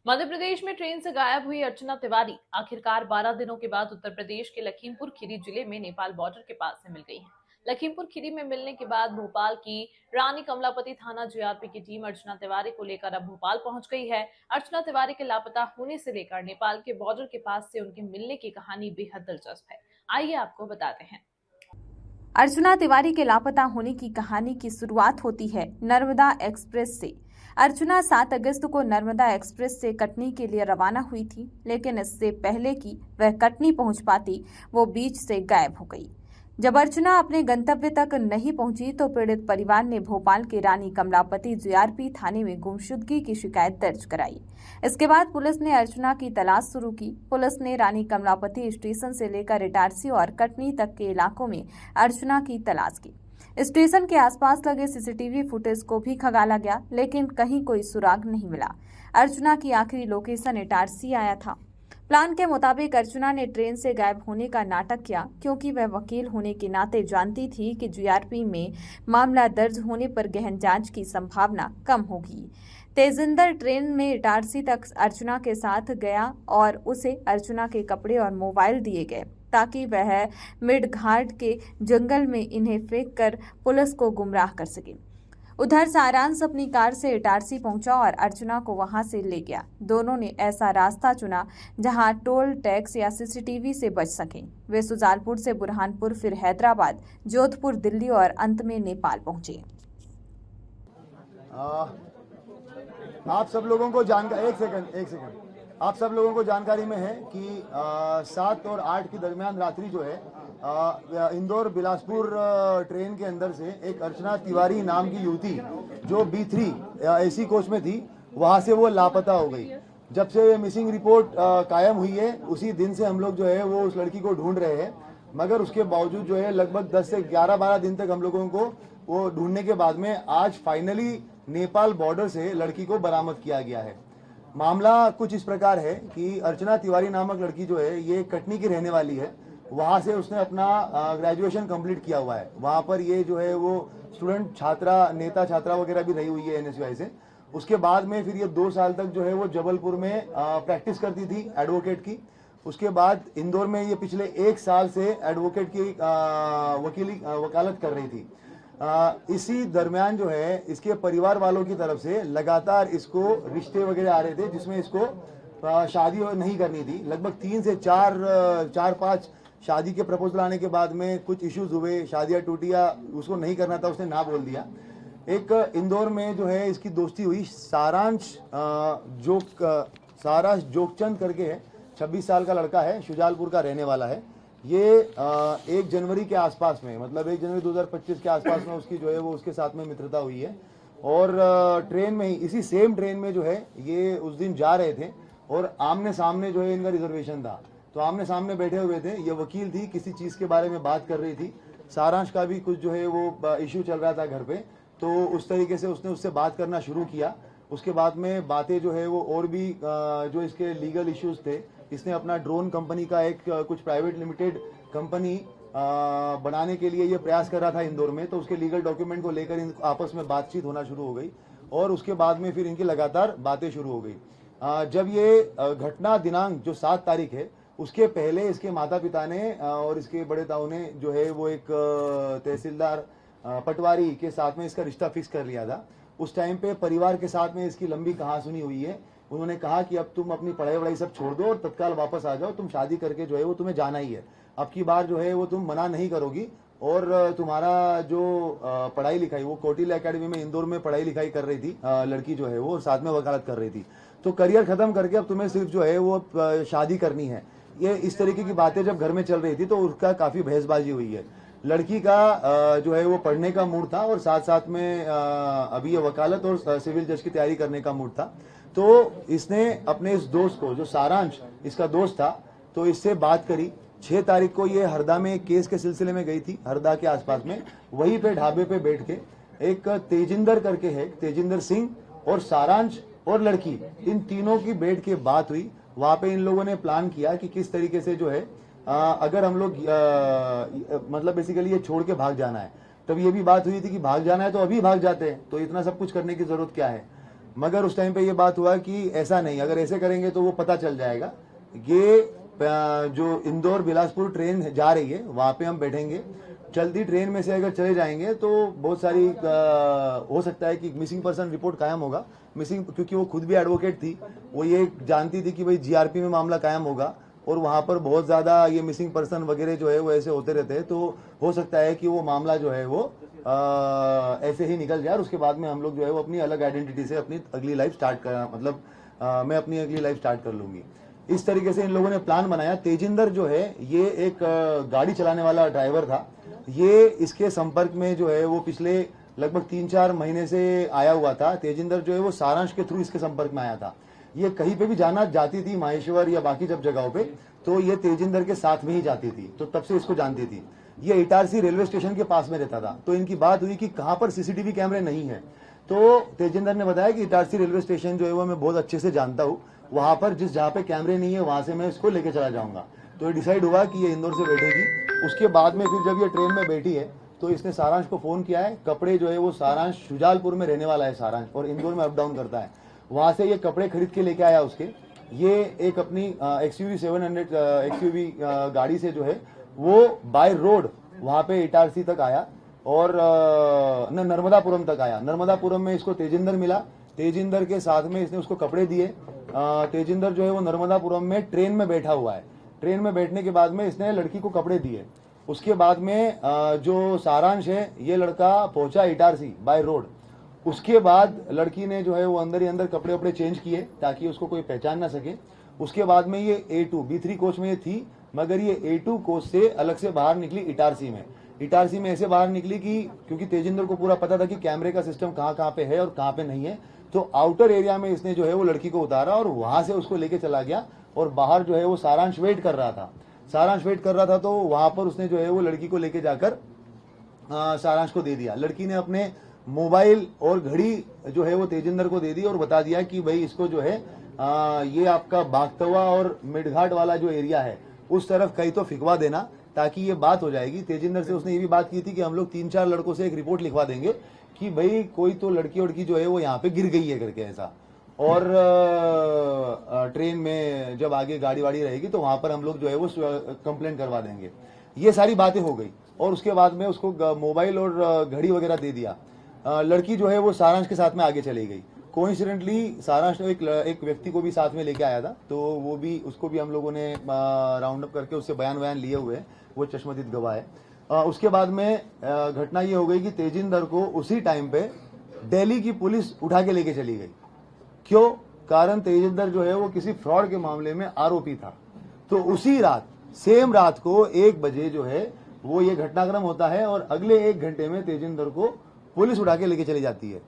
मध्य प्रदेश में ट्रेन से गायब हुई अर्चना तिवारी आखिरकार 12 दिनों के बाद उत्तर प्रदेश के लखीमपुर खीरी जिले में नेपाल बॉर्डर के पास से मिल गई हैं। लखीमपुर खीरी में मिलने के बाद भोपाल की रानी कमलापति थाना जीआरपी की टीम अर्चना तिवारी को लेकर अब भोपाल पहुंच गई है। अर्चना तिवारी के लापता होने से लेकर नेपाल के बॉर्डर के पास से उनके मिलने की कहानी बेहद दिलचस्प है। आइए आपको बताते हैं। अर्चना तिवारी के लापता होने की कहानी की शुरुआत होती है नर्मदा एक्सप्रेस से। अर्चना 7 अगस्त को नर्मदा एक्सप्रेस से कटनी के लिए रवाना हुई थी, लेकिन इससे पहले कि वह कटनी पहुंच पाती, वो बीच से गायब हो गई। जब अर्चना अपने गंतव्य तक नहीं पहुंची तो पीड़ित परिवार ने भोपाल के रानी कमलापति जीआरपी थाने में गुमशुदगी की शिकायत दर्ज कराई। इसके बाद पुलिस ने अर्चना की तलाश शुरू की। पुलिस ने रानी कमलापति स्टेशन से लेकर इटारसी और कटनी तक के इलाकों में अर्चना की तलाश की। स्टेशन के आसपास लगे सीसीटीवी फुटेज को भी खंगाला गया, लेकिन कहीं कोई सुराग नहीं मिला। अर्चना की आखिरी लोकेशन इटारसी आया था। प्लान के मुताबिक अर्चना ने ट्रेन से गायब होने का नाटक किया, क्योंकि वह वकील होने के नाते जानती थी कि जीआरपी में मामला दर्ज होने पर गहन जांच की संभावना कम होगी। तेजिंदर ट्रेन में इटारसी तक अर्चना के साथ गया और उसे अर्चना के कपड़े और मोबाइल दिए गए ताकि वह मिड घाट के जंगल में इन्हें फेंक कर पुलिस को गुमराह कर सके। उधर सारांश अपनी कार से इटारसी पहुंचा और अर्चना को वहां से ले गया। दोनों ने ऐसा रास्ता चुना जहां टोल टैक्स या सीसीटीवी से बच सकें। वे सुजालपुर से बुरहानपुर, फिर हैदराबाद, जोधपुर, दिल्ली और अंत में नेपाल पहुंचे। आप सब लोगों को जानकारी एक सेकंड आप सब लोगों को जानकारी में है कि 7 और 8 के दरमियान रात्रि जो है इंदौर बिलासपुर ट्रेन के अंदर से एक अर्चना तिवारी नाम की युवती जो B3 एसी कोच में थी, वहां से वो लापता हो गई। जब से ये मिसिंग रिपोर्ट कायम हुई है, उसी दिन से हम लोग जो है वो उस लड़की को ढूंढ रहे हैं, मगर उसके बावजूद जो है लगभग 10 से 11-12 दिन तक हम लोगों को वो ढूंढने के बाद में आज फाइनली नेपाल बॉर्डर से लड़की को बरामद किया गया है। मामला कुछ इस प्रकार है कि अर्चना तिवारी नामक लड़की जो है ये कटनी की रहने वाली है। वहां से उसने अपना ग्रेजुएशन कंप्लीट किया हुआ है। वहां पर ये जो है वो स्टूडेंट छात्रा नेता छात्रा वगैरह भी रही हुई है एनएसयूआई से। उसके बाद में फिर ये 2 साल तक जो है वो जबलपुर में प्रैक्टिस करती थी एडवोकेट की। उसके बाद इंदौर में ये पिछले 1 साल से एडवोकेट की वकालत कर रही थी। इसी दरमियान जो है इसके परिवार वालों की तरफ से लगातार इसको रिश्ते वगैरह आ रहे थे, जिसमें इसको शादी नहीं करनी थी। लगभग 3 से 4-5 शादी के प्रपोजल आने के बाद में कुछ इश्यूज हुए, शादियां टूटी या उसको नहीं करना था, उसने ना बोल दिया। एक इंदौर में जो है इसकी दोस्ती हुई सारांश जोगचंद करके है, 26 साल का लड़का है, शुजालपुर का रहने वाला है। ये 1 जनवरी के आसपास में, मतलब 1 जनवरी 2025 के आसपास में उसकी जो है वो उसके साथ में मित्रता हुई है। और ट्रेन में ही, इसी सेम ट्रेन में जो है ये उस दिन जा रहे थे और आमने सामने जो है इनका रिजर्वेशन था, तो आमने सामने बैठे हुए थे। ये वकील थी, किसी चीज के बारे में बात कर रही थी। सारांश का भी कुछ जो है वो इश्यू चल रहा था घर पे, तो उस तरीके से उसने उससे बात करना शुरू किया। उसके बाद में बातें जो है वो और भी जो इसके लीगल इश्यूज थे, इसने अपना ड्रोन कंपनी का एक कुछ प्राइवेट लिमिटेड कंपनी बनाने के लिए ये प्रयास कर रहा था इंदौर में, तो उसके लीगल डॉक्यूमेंट को लेकर इन आपस में बातचीत होना शुरू हो गई और उसके बाद में फिर इनकी लगातार बातें शुरू हो गई। जब ये घटना दिनांक जो 7 तारीख है, उसके पहले इसके माता पिता ने और इसके बड़े ताऊ ने जो है वो एक तहसीलदार पटवारी के साथ में इसका रिश्ता फिक्स कर लिया था। उस टाइम पे परिवार के साथ में इसकी लंबी कहासुनी हुई है। उन्होंने कहा कि अब तुम अपनी पढ़ाई वढ़ाई सब छोड़ दो और तत्काल वापस आ जाओ, तुम शादी करके जो है वो तुम्हें जाना ही है। अब की बार जो है वो तुम मना नहीं करोगी और तुम्हारा जो पढ़ाई लिखाई, वो कौटिल्य एकेडमी में इंदौर में पढ़ाई लिखाई कर रही थी लड़की जो है वो, साथ में वकालत कर रही थी, तो करियर खत्म करके अब तुम्हें सिर्फ जो है वो शादी करनी है। ये इस तरीके की बातें जब घर में चल रही थी तो उसका काफी बहसबाजी हुई है। लड़की का जो है वो पढ़ने का मूड था और साथ साथ में अभी ये वकालत और सिविल जज की तैयारी करने का मूड था। तो इसने अपने इस दोस्त को, जो सारांश इसका दोस्त था, तो इससे बात करी। 6 तारीख को ये हरदा में केस के सिलसिले में गई थी, हरदा के आसपास में। वहीं पे ढाबे पे बैठ के एक तेजिंदर करके है, तेजिंदर सिंह और सारांश और लड़की, इन तीनों की बैठ के बात हुई। वहां पे इन लोगों ने प्लान किया कि किस तरीके से जो है अगर हम लोग मतलब बेसिकली ये छोड़ के भाग जाना है। तब ये भी बात हुई थी कि भाग जाना है तो अभी भाग जाते हैं, तो इतना सब कुछ करने की जरूरत क्या है। मगर उस टाइम पे ये बात हुआ कि ऐसा नहीं, अगर ऐसे करेंगे तो वो पता चल जाएगा। ये जो इंदौर बिलासपुर ट्रेन जा रही है वहां पे हम बैठेंगे, चलती ट्रेन में से अगर चले जाएंगे तो बहुत सारी हो सकता है कि मिसिंग पर्सन रिपोर्ट कायम होगा। मिसिंग, क्योंकि वो खुद भी एडवोकेट थी, वो ये जानती थी कि भाई जीआरपी में मामला कायम होगा और वहां पर बहुत ज्यादा ये मिसिंग पर्सन वगैरह जो है वो ऐसे होते रहते हैं, तो हो सकता है कि वो मामला जो है वो ऐसे ही निकल जाए और उसके बाद में हम लोग जो है वो अपनी अलग आइडेंटिटी से अपनी अगली लाइफ स्टार्ट कर, मतलब मैं अपनी अगली लाइफ स्टार्ट कर लूंगी। इस तरीके से इन लोगों ने प्लान बनाया। तेजिंदर जो है ये एक गाड़ी चलाने वाला ड्राइवर था। ये इसके संपर्क में जो है वो पिछले लगभग 3-4 महीने से आया हुआ था। तेजिंदर जो है वो सारांश के थ्रू इसके संपर्क में आया था। ये कहीं पे भी जाना जाती थी, माहेश्वर या बाकी जब जगहों पे, तो ये तेजिंदर के साथ में ही जाती थी, तो तब से इसको जानती थी। ये इटारसी रेलवे स्टेशन के पास में रहता था, तो इनकी बात हुई कि कहां पर सीसीटीवी कैमरे नहीं है। तो तेजिंदर ने बताया कि इटारसी रेलवे स्टेशन जो है वो मैं बहुत अच्छे से जानता हूँ, वहां पर जहाँ पे कैमरे नहीं है वहां से मैं इसको लेके चला जाऊंगा। तो ये डिसाइड हुआ कि ये इंदौर से बैठेगी। उसके बाद में फिर जब ये ट्रेन में बैठी है तो इसने सारांश को फोन किया है। कपड़े जो है वो सारांश शुजालपुर में रहने वाला है सारांश, और इंदौर में अप डाउन करता है। वहां से ये कपड़े खरीद के लेके आया उसके। ये एक अपनी XUV 700 XUV गाड़ी से जो है वो बाय रोड वहां पे इटारसी तक आया और नर्मदापुरम तक आया। नर्मदापुरम में इसको तेजिंदर मिला। तेजिंदर के साथ में इसने उसको कपड़े दिए। तेजिंदर जो है वो नर्मदापुरम में ट्रेन में बैठा हुआ है। ट्रेन में बैठने के बाद में इसने लड़की को कपड़े दिए। उसके बाद में जो सारांश है ये लड़का पहुंचा इटारसी बाय रोड। उसके बाद लड़की ने जो है वो अंदर ही अंदर कपड़े वपड़े चेंज किए ताकि उसको कोई पहचान ना सके। उसके बाद में ये A2 B3 कोच में ये थी, मगर ये A2 कोच से अलग से बाहर निकली इटारसी में। इटारसी में ऐसे बाहर निकली कि क्योंकि तेजिंदर को पूरा पता था कि कैमरे का सिस्टम कहाँ कहाँ पे है और कहाँ पे नहीं है, तो आउटर एरिया में इसने जो है वो लड़की को उतारा और वहां से उसको लेके चला गया। और बाहर जो है वो सारांश वेट कर रहा था। सारांश वेट कर रहा था तो वहां पर उसने जो है वो लड़की को लेके जाकर सारांश को दे दिया। लड़की ने अपने मोबाइल और घड़ी जो है वो तेजिंदर को दे दी और बता दिया कि भाई इसको जो है ये आपका बागतवा और मिडघाट वाला जो एरिया है उस तरफ कहीं तो फिकवा देना ताकि ये बात हो जाएगी। तेजिंदर से उसने ये भी बात की थी कि हम लोग 3-4 लड़कों से एक रिपोर्ट लिखवा देंगे कि भाई कोई तो लड़की वड़की जो है वो यहाँ पे गिर गई है करके ऐसा। और ट्रेन में जब आगे गाड़ी वाड़ी रहेगी तो वहां पर हम लोग जो है वो कंप्लेंट करवा देंगे। ये सारी बातें हो गई और उसके बाद में उसको मोबाइल और घड़ी वगैरह दे दिया। लड़की जो है वो सारांश के साथ में आगे चली गई। कोइंसिडेंटली सारांश ने एक व्यक्ति को भी साथ में लेके आया था, तो वो भी उसको भी हम लोगों ने राउंड अप करके उससे बयान लिए हुए हैं। वो चश्मदीद गवाह है। उसके बाद में घटना ये हो गई कि तेजिंदर को उसी टाइम पे दिल्ली की पुलिस उठा के लेके चली गई। क्यों? कारण तेजिंदर जो है वो किसी फ्रॉड के मामले में आरोपी था। तो उसी रात, सेम रात को 1 बजे जो है वो ये घटनाक्रम होता है और अगले 1 घंटे में तेजिंदर को पुलिस उठा के लेके चली जाती है।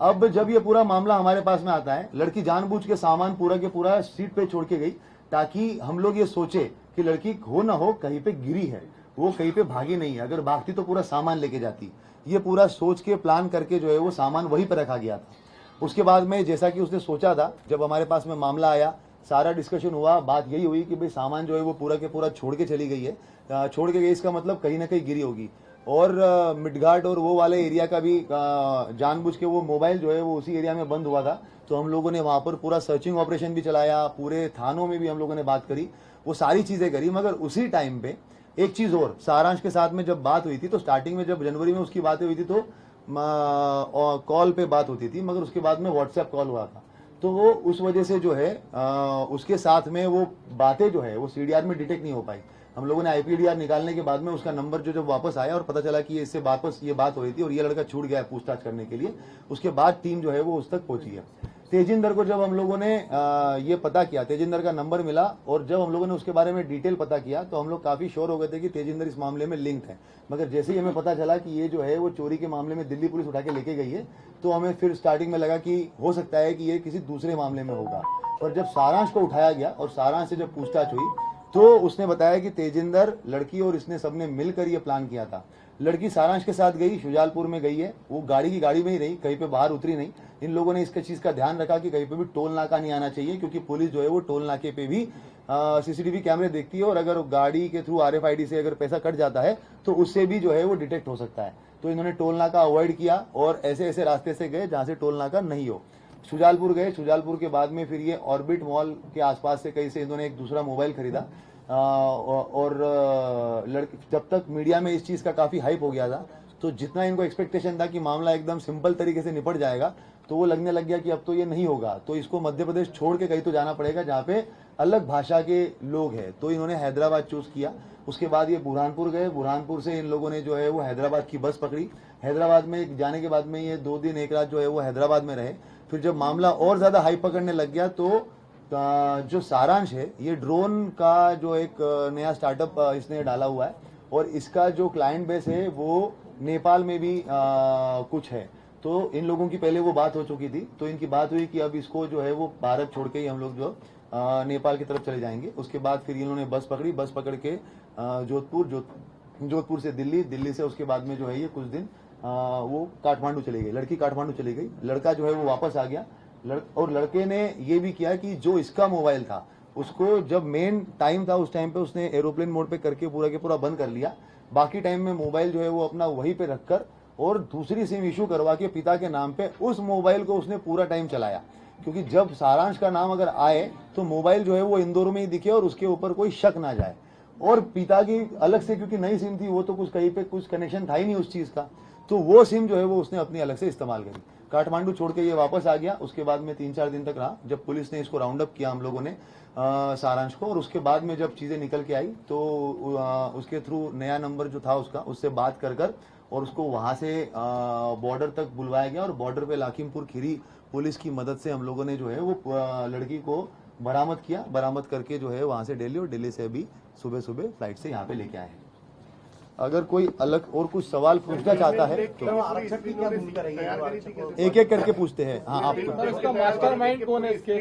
अब जब ये पूरा मामला हमारे पास में आता है, लड़की जानबूझ के सामान पूरा के पूरा सीट पे छोड़ के गई ताकि हम लोग ये सोचे कि लड़की हो ना हो कहीं पे गिरी है, वो कहीं पे भागी नहीं है। अगर भागती तो पूरा सामान लेके जाती। ये पूरा सोच के प्लान करके जो है वो सामान वहीं पर रखा गया था। उसके बाद में जैसा कि उसने सोचा था, जब हमारे पास में मामला आया, सारा डिस्कशन हुआ, बात यही हुई कि भाई सामान जो है वो पूरा के पूरा छोड़ के चली गई है। छोड़ के गई इसका मतलब कहीं ना कहीं गिरी होगी। और मिडघाट और वो वाले एरिया का भी जानबूझ के वो मोबाइल जो है वो उसी एरिया में बंद हुआ था। तो हम लोगों ने वहां पर पूरा सर्चिंग ऑपरेशन भी चलाया, पूरे थानों में भी हम लोगों ने बात करी, वो सारी चीजें करी। मगर उसी टाइम पे एक चीज और, सारांश के साथ में जब बात हुई थी तो स्टार्टिंग में जब जनवरी में उसकी बातें हुई थी तो कॉल पे बात होती थी, मगर उसके बाद में व्हाट्सएप कॉल हुआ था। तो वो उस वजह से जो है उसके साथ में वो बातें जो है वो CDR में डिटेक्ट नहीं हो पाई। हम लोगों ने IPDR निकालने के बाद में उसका नंबर जो जब वापस आया और पता चला कि इससे वापस ये बात हो रही थी और ये लड़का छूट गया है पूछताछ करने के लिए, उसके बाद टीम जो है वो उस तक पहुंची है। तेजिंदर को जब हम लोगों ने ये पता किया, तेजिंदर का नंबर मिला और जब हम लोगों ने उसके बारे में डिटेल पता किया तो हम लोग काफी श्योर हो गए थे कि तेजिंदर इस मामले में लिंक है। मगर जैसे ही हमें पता चला कि ये जो है वो चोरी के मामले में दिल्ली पुलिस उठा के लेके गई है, तो हमें फिर स्टार्टिंग में लगा कि हो सकता है कि ये किसी दूसरे मामले में होगा। और जब सारांश को उठाया गया और सारांश से जब पूछताछ हुई तो उसने बताया कि तेजिंदर, लड़की और इसने सबने मिलकर ये प्लान किया था। लड़की सारांश के साथ गई, शुजालपुर में गई है, वो गाड़ी की गाड़ी में ही रही, कहीं पे बाहर उतरी नहीं। इन लोगों ने इसका चीज का ध्यान रखा कि कहीं पे भी टोल नाका नहीं आना चाहिए, क्योंकि पुलिस जो है वो टोल नाके पे भी CCTV कैमरे देखती है और अगर गाड़ी के थ्रू RFID से अगर पैसा कट जाता है तो उससे भी जो है वो डिटेक्ट हो सकता है। तो इन्होंने टोल नाका अवॉइड किया और ऐसे ऐसे रास्ते से गए जहां से टोल नाका नहीं हो। शुजालपुर गए, शुजालपुर के बाद में फिर ये ऑर्बिट मॉल के आसपास से कहीं से इन्होंने एक दूसरा मोबाइल खरीदा और लड़के जब तक मीडिया में इस चीज़ का काफ़ी हाइप हो गया था तो जितना इनको एक्सपेक्टेशन था कि मामला एकदम सिंपल तरीके से निपट जाएगा तो वो लगने लग गया कि अब तो ये नहीं होगा, तो इसको मध्य प्रदेश छोड़ के कहीं तो जाना पड़ेगा जहाँ पे अलग भाषा के लोग हैं। तो इन्होंने हैदराबाद चूज किया। उसके बाद ये बुरहानपुर गए, बुरहानपुर से इन लोगों ने जो है वो हैदराबाद की बस पकड़ी। हैदराबाद में जाने के बाद में ये 2 दिन 1 रात जो है वो हैदराबाद में रहे। फिर जब मामला और ज्यादा हाइप पकड़ने लग गया तो जो सारांश है ये ड्रोन का जो एक नया स्टार्टअप इसने डाला हुआ है और इसका जो क्लाइंट बेस है वो नेपाल में भी कुछ है। तो इन लोगों की पहले वो बात हो चुकी थी, तो इनकी बात हुई कि अब इसको जो है वो भारत छोड़ के ही हम लोग जो नेपाल की तरफ चले जाएंगे। उसके बाद फिर इन्होंने बस पकड़ी, बस पकड़ के जोधपुर से दिल्ली, दिल्ली से उसके बाद में जो है ये कुछ दिन वो काठमांडू चली गई, लड़की काठमांडू चली गई, लड़का जो है वो वापस आ गया। और लड़के ने ये भी किया कि जो इसका मोबाइल था उसको जब मेन टाइम था उस टाइम पे उसने एरोप्लेन मोड पे करके पूरा के पूरा बंद कर लिया। बाकी टाइम में मोबाइल जो है वो अपना वहीं पे रखकर और दूसरी सिम इशू करवा के पिता के नाम पे उस मोबाइल को उसने पूरा टाइम चलाया, क्योंकि जब सारांश का नाम अगर आए तो मोबाइल जो है वो इंदौर में ही दिखे और उसके ऊपर कोई शक ना जाए। और पिता की अलग से क्योंकि नई सिम थी वो तो कुछ कहीं पे कुछ कनेक्शन था ही नहीं उस चीज का, तो वो सिम जो है वो उसने अपनी अलग से इस्तेमाल करी। काठमांडू छोड़ के ये वापस आ गया। उसके बाद में 3-4 दिन तक रहा। जब पुलिस ने इसको राउंड अप किया हम लोगों ने सारांश को, और उसके बाद में जब चीजें निकल के आई तो उसके थ्रू नया नंबर जो था उसका उससे बात कर और उसको वहां से बॉर्डर तक बुलवाया गया और बॉर्डर पे लखीमपुर खीरी पुलिस की मदद से हम लोगों ने जो है वो लड़की को बरामद किया। बरामद करके जो है वहां से दिल्ली और दिल्ली से अभी सुबह सुबह फ्लाइट से यहाँ पे लेके आए हैं। अगर कोई अलग और कुछ सवाल पूछना चाहता है तो आरक्षक की क्या भूमिका रही है? एक एक करके पूछते हैं। हाँ, आप मास्टरमाइंड कौन है इसके?